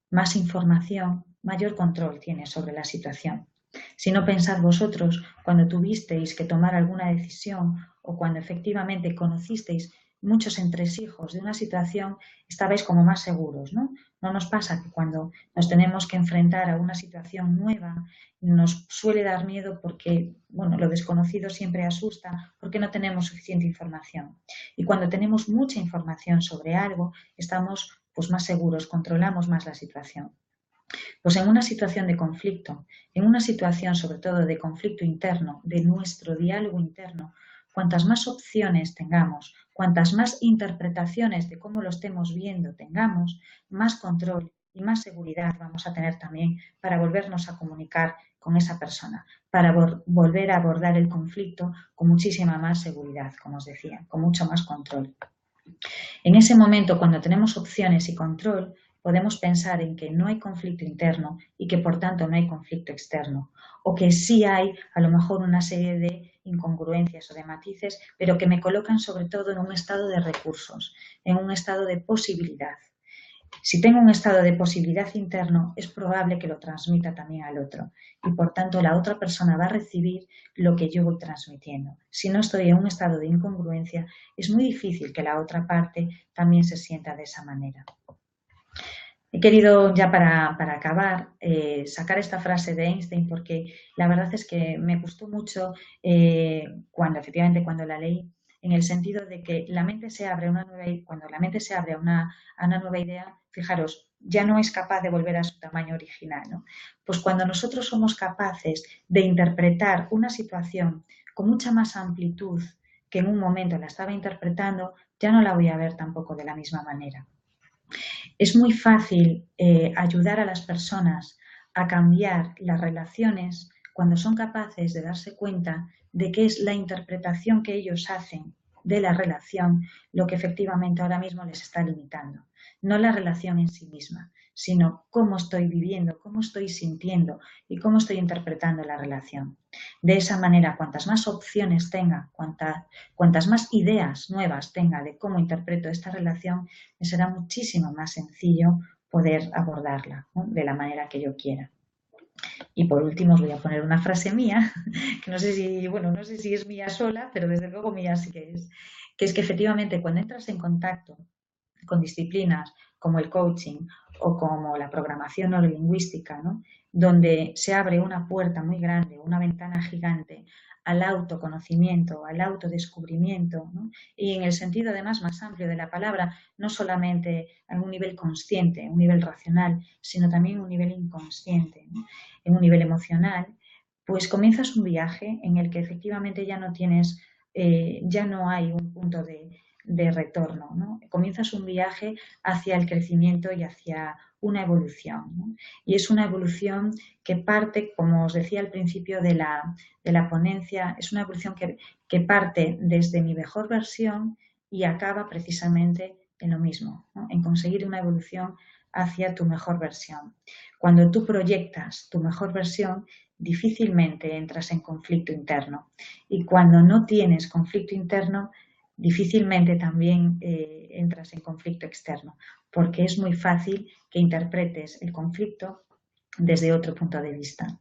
más información, mayor control tienes sobre la situación. Si no pensad vosotros cuando tuvisteis que tomar alguna decisión o cuando efectivamente conocisteis muchos entresijos de una situación, estabais como más seguros, ¿no? No nos pasa que cuando nos tenemos que enfrentar a una situación nueva nos suele dar miedo porque, bueno, lo desconocido siempre asusta porque no tenemos suficiente información. Y cuando tenemos mucha información sobre algo, estamos pues más seguros, controlamos más la situación. Pues en una situación de conflicto, en una situación sobre todo de conflicto interno, de nuestro diálogo interno, cuantas más opciones tengamos, cuantas más interpretaciones de cómo lo estemos viendo tengamos, más control y más seguridad vamos a tener también para volvernos a comunicar con esa persona, para volver a abordar el conflicto con muchísima más seguridad, como os decía, con mucho más control. En ese momento, cuando tenemos opciones y control, podemos pensar en que no hay conflicto interno y que por tanto no hay conflicto externo, o que sí hay a lo mejor una serie de incongruencias o de matices, pero que me colocan sobre todo en un estado de recursos, en un estado de posibilidad. Si tengo un estado de posibilidad interno, es probable que lo transmita también al otro y por tanto la otra persona va a recibir lo que yo voy transmitiendo. Si no estoy en un estado de incongruencia, es muy difícil que la otra parte también se sienta de esa manera. He querido, ya para acabar, sacar esta frase de Einstein porque la verdad es que me gustó mucho efectivamente cuando la leí, en el sentido de que la mente se abre cuando la mente se abre a una nueva idea, fijaros, ya no es capaz de volver a su tamaño original, ¿no? Pues cuando nosotros somos capaces de interpretar una situación con mucha más amplitud que en un momento la estaba interpretando, ya no la voy a ver tampoco de la misma manera. Es muy fácil ayudar a las personas a cambiar las relaciones cuando son capaces de darse cuenta de que es la interpretación que ellos hacen de la relación lo que efectivamente ahora mismo les está limitando. No la relación en sí misma, sino cómo estoy viviendo, cómo estoy sintiendo y cómo estoy interpretando la relación. De esa manera, cuantas más opciones tenga, cuantas más ideas nuevas tenga de cómo interpreto esta relación, me será muchísimo más sencillo poder abordarla, ¿no?, de la manera que yo quiera. Y por último os voy a poner una frase mía, que no sé si es mía sola, pero desde luego mía sí que es que efectivamente cuando entras en contacto con disciplinas como el coaching o como la programación neurolingüística, ¿no?, donde se abre una puerta muy grande, una ventana gigante al autoconocimiento, al autodescubrimiento, ¿no?, y en el sentido además más amplio de la palabra, no solamente a un nivel consciente, un nivel racional, sino también un nivel inconsciente, ¿no?, en un nivel emocional, pues comienzas un viaje en el que efectivamente ya no hay un punto de retorno, ¿no? Comienzas un viaje hacia el crecimiento y hacia una evolución, ¿no? Y es una evolución que parte, como os decía al principio de la ponencia, es una evolución que parte desde mi mejor versión y acaba precisamente en lo mismo, ¿no?, en conseguir una evolución hacia tu mejor versión. Cuando tú proyectas tu mejor versión, difícilmente entras en conflicto interno. Y cuando no tienes conflicto interno, difícilmente también entras en conflicto externo, porque es muy fácil que interpretes el conflicto desde otro punto de vista.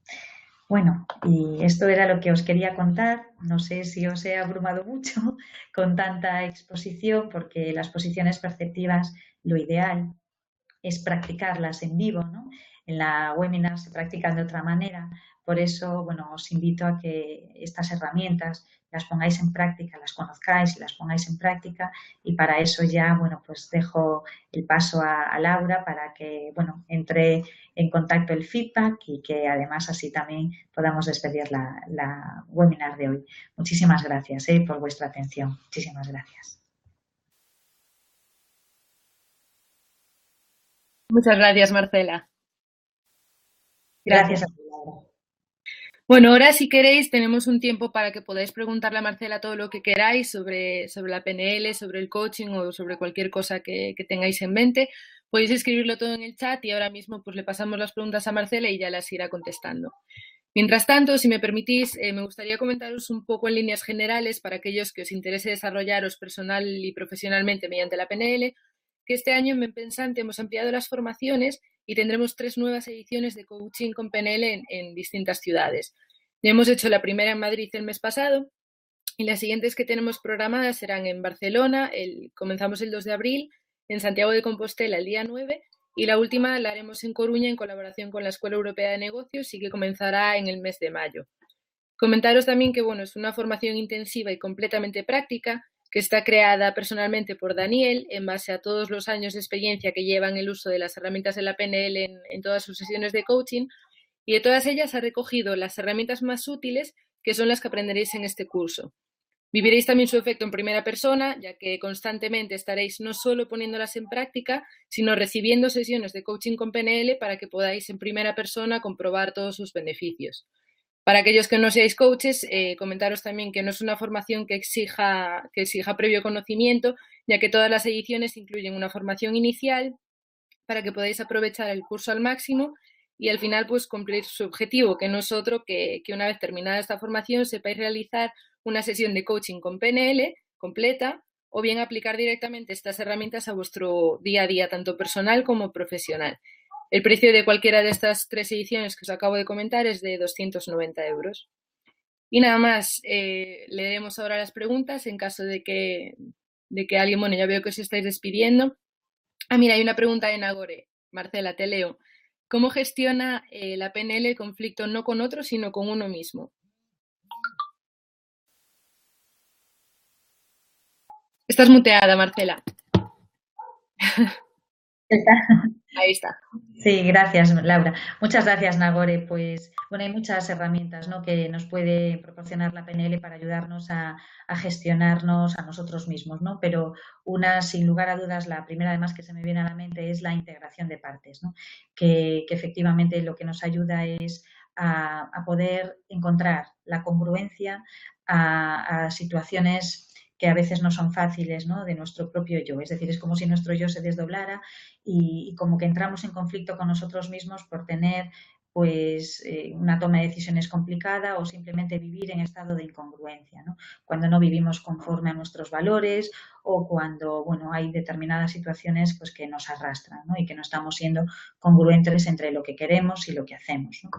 Bueno, y esto era lo que os quería contar. No sé si os he abrumado mucho con tanta exposición, porque las posiciones perceptivas, lo ideal es practicarlas en vivo, ¿no? En la webinar se practican de otra manera. Por eso, bueno, os invito a que estas herramientas las pongáis en práctica, las conozcáis y las pongáis en práctica. Y para eso ya, bueno, pues dejo el paso a Laura para que, bueno, entre en contacto el feedback y que además así también podamos despedir la webinar de hoy. Muchísimas gracias por vuestra atención. Muchísimas gracias. Muchas gracias, Marcela. Gracias a ti, Laura. Bueno, ahora si queréis tenemos un tiempo para que podáis preguntarle a Marcela todo lo que queráis sobre la PNL, sobre el coaching o sobre cualquier cosa que tengáis en mente. Podéis escribirlo todo en el chat y ahora mismo pues le pasamos las preguntas a Marcela y ya las irá contestando. Mientras tanto, si me permitís, me gustaría comentaros un poco en líneas generales para aquellos que os interese desarrollaros personal y profesionalmente mediante la PNL, que este año en Pensante hemos ampliado las formaciones y tendremos 3 nuevas ediciones de coaching con PNL en distintas ciudades. Ya hemos hecho la primera en Madrid el mes pasado y las siguientes que tenemos programadas serán en Barcelona, comenzamos el 2 de abril, en Santiago de Compostela el día 9 y la última la haremos en Coruña en colaboración con la Escuela Europea de Negocios y que comenzará en el mes de mayo. Comentaros también que bueno, es una formación intensiva y completamente práctica que está creada personalmente por Daniel en base a todos los años de experiencia que lleva en el uso de las herramientas de la PNL en todas sus sesiones de coaching y de todas ellas ha recogido las herramientas más útiles que son las que aprenderéis en este curso. Viviréis también su efecto en primera persona, ya que constantemente estaréis no solo poniéndolas en práctica, sino recibiendo sesiones de coaching con PNL para que podáis en primera persona comprobar todos sus beneficios. Para aquellos que no seáis coaches, comentaros también que no es una formación que exija previo conocimiento, ya que todas las ediciones incluyen una formación inicial para que podáis aprovechar el curso al máximo y al final pues cumplir su objetivo, que no es otro que una vez terminada esta formación sepáis realizar una sesión de coaching con PNL completa o bien aplicar directamente estas herramientas a vuestro día a día, tanto personal como profesional. El precio de cualquiera de estas 3 ediciones que os acabo de comentar es de 290 euros. Y nada más, leeremos ahora las preguntas en caso de que alguien, bueno, ya veo que os estáis despidiendo. Mira, hay una pregunta de Nagore. Marcela, te leo. ¿Cómo gestiona la PNL el conflicto no con otros, sino con uno mismo? Estás muteada, Marcela. Ahí está. Sí, gracias, Laura. Muchas gracias, Nagore. Pues bueno, hay muchas herramientas, ¿no?, que nos puede proporcionar la PNL para ayudarnos a gestionarnos a nosotros mismos, ¿no? Pero una, sin lugar a dudas, la primera además que se me viene a la mente es la integración de partes, ¿no? Que efectivamente lo que nos ayuda es a poder encontrar la congruencia a situaciones que a veces no son fáciles, ¿no?, de nuestro propio yo. Es decir, es como si nuestro yo se desdoblara y como que entramos en conflicto con nosotros mismos por tener pues una toma de decisiones complicada o simplemente vivir en estado de incongruencia, ¿no? Cuando no vivimos conforme a nuestros valores o cuando, bueno, hay determinadas situaciones pues que nos arrastran, ¿no?, y que no estamos siendo congruentes entre lo que queremos y lo que hacemos, ¿no?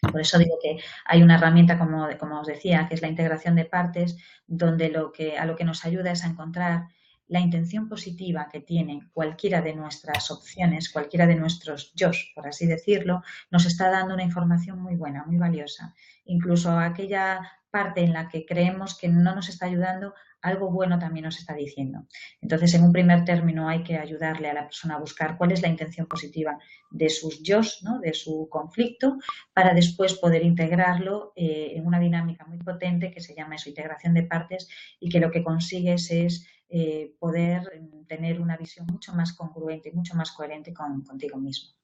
Por eso digo que hay una herramienta, como os decía, que es la integración de partes, donde a lo que nos ayuda es a encontrar la intención positiva que tiene cualquiera de nuestras opciones, cualquiera de nuestros yos, por así decirlo, nos está dando una información muy buena, muy valiosa. Incluso aquella parte en la que creemos que no nos está ayudando, algo bueno también nos está diciendo. Entonces, en un primer término, hay que ayudarle a la persona a buscar cuál es la intención positiva de sus yos, ¿no?, de su conflicto, para después poder integrarlo en una dinámica muy potente que se llama eso, integración de partes, y que lo que consigues es poder tener una visión mucho más congruente y mucho más coherente contigo mismo.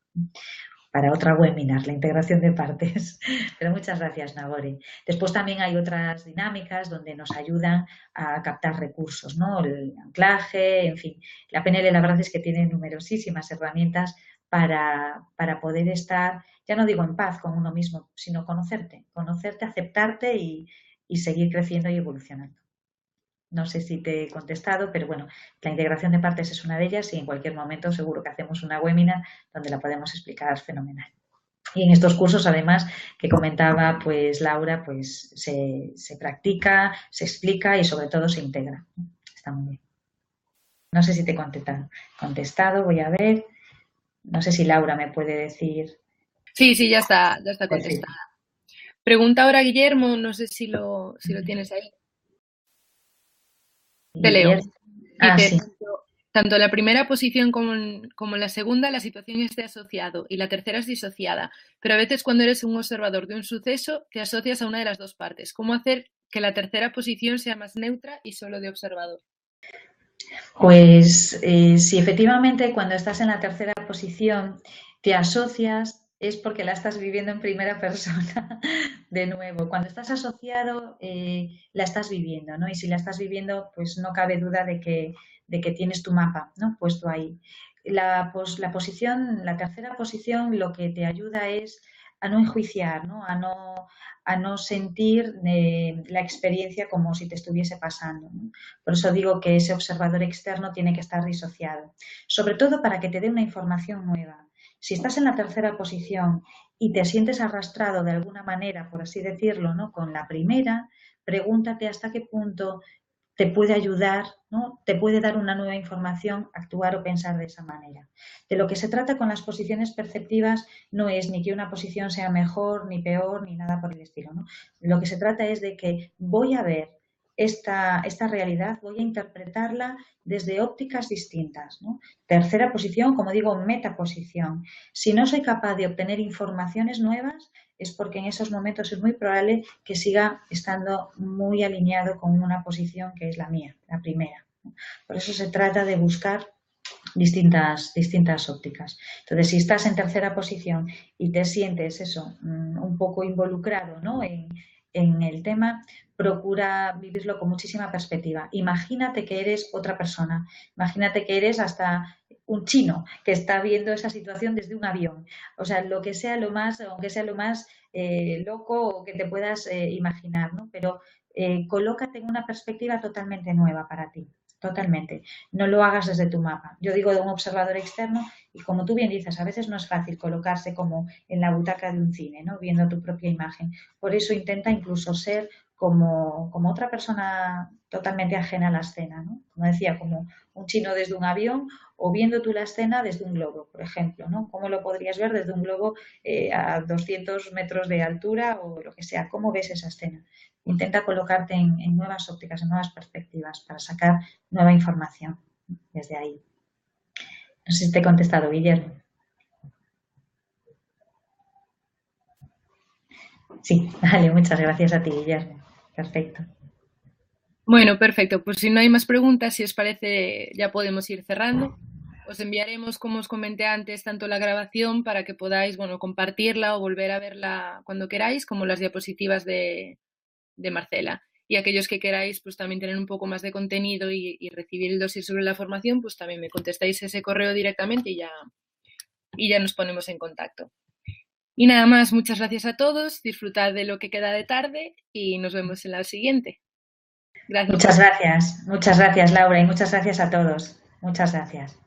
Para otra webinar, la integración de partes. Pero muchas gracias, Nagore. Después también hay otras dinámicas donde nos ayudan a captar recursos, ¿no?, el anclaje, en fin. La PNL, la verdad es que tiene numerosísimas herramientas para poder estar, ya no digo en paz con uno mismo, sino conocerte, aceptarte y seguir creciendo y evolucionando. No sé si te he contestado, pero bueno, la integración de partes es una de ellas y en cualquier momento seguro que hacemos una webinar donde la podemos explicar fenomenal. Y en estos cursos, además, que comentaba pues Laura, pues se practica, se explica y sobre todo se integra. Está muy bien. No sé si te he contestado, voy a ver. No sé si Laura me puede decir. Sí, ya está contestada. Pregunta ahora Guillermo, no sé si lo tienes ahí. Te leo. Dice, Sí. tanto la primera posición como la segunda, la situación es de asociado y la tercera es disociada, pero a veces cuando eres un observador de un suceso te asocias a una de las dos partes. ¿Cómo hacer que la tercera posición sea más neutra y solo de observador? Pues si efectivamente cuando estás en la tercera posición te asocias, es porque la estás viviendo en primera persona. De nuevo, cuando estás asociado la estás viviendo, ¿no? Y si la estás viviendo, pues no cabe duda de que tienes tu mapa, ¿no?, puesto ahí. La tercera posición, lo que te ayuda es a no enjuiciar, ¿no?, a no sentir la experiencia como si te estuviese pasando, ¿no? Por eso digo que ese observador externo tiene que estar disociado, sobre todo para que te dé una información nueva. Si estás en la tercera posición y te sientes arrastrado de alguna manera, por así decirlo, ¿no?, con la primera, pregúntate hasta qué punto te puede ayudar, ¿no?, te puede dar una nueva información, actuar o pensar de esa manera. De lo que se trata con las posiciones perceptivas no es ni que una posición sea mejor, ni peor, ni nada por el estilo, ¿no? Lo que se trata es de que voy a ver esta realidad, voy a interpretarla desde ópticas distintas, ¿no? Tercera posición, como digo, metaposición. Si no soy capaz de obtener informaciones nuevas, es porque en esos momentos es muy probable que siga estando muy alineado con una posición que es la mía, la primera. Por eso se trata de buscar distintas ópticas. Entonces, si estás en tercera posición y te sientes eso, un poco involucrado, ¿no?, en el tema, procura vivirlo con muchísima perspectiva. Imagínate que eres otra persona, imagínate que eres hasta un chino que está viendo esa situación desde un avión. O sea, aunque sea lo más loco o que te puedas imaginar, ¿no? Pero colócate en una perspectiva totalmente nueva para ti. Totalmente. No lo hagas desde tu mapa. Yo digo de un observador externo y como tú bien dices, a veces no es fácil colocarse como en la butaca de un cine, ¿no?, viendo tu propia imagen. Por eso intenta incluso ser como otra persona totalmente ajena a la escena, ¿no? Como decía, como un chino desde un avión o viendo tú la escena desde un globo, por ejemplo, ¿no? ¿Cómo lo podrías ver desde un globo a 200 metros de altura o lo que sea? ¿Cómo ves esa escena? Intenta colocarte en nuevas ópticas, en nuevas perspectivas para sacar nueva información desde ahí. No sé si te he contestado, Guillermo. Sí, vale, muchas gracias a ti, Guillermo. Perfecto. Bueno, perfecto. Pues si no hay más preguntas, si os parece, ya podemos ir cerrando. Os enviaremos, como os comenté antes, tanto la grabación para que podáis, bueno, compartirla o volver a verla cuando queráis, como las diapositivas de Marcela. Y aquellos que queráis, pues también tener un poco más de contenido y recibir el dossier sobre la formación, pues también me contestáis ese correo directamente y ya nos ponemos en contacto. Y nada más, muchas gracias a todos, disfrutad de lo que queda de tarde y nos vemos en la siguiente. Gracias. Muchas gracias, Laura, y muchas gracias a todos. Muchas gracias.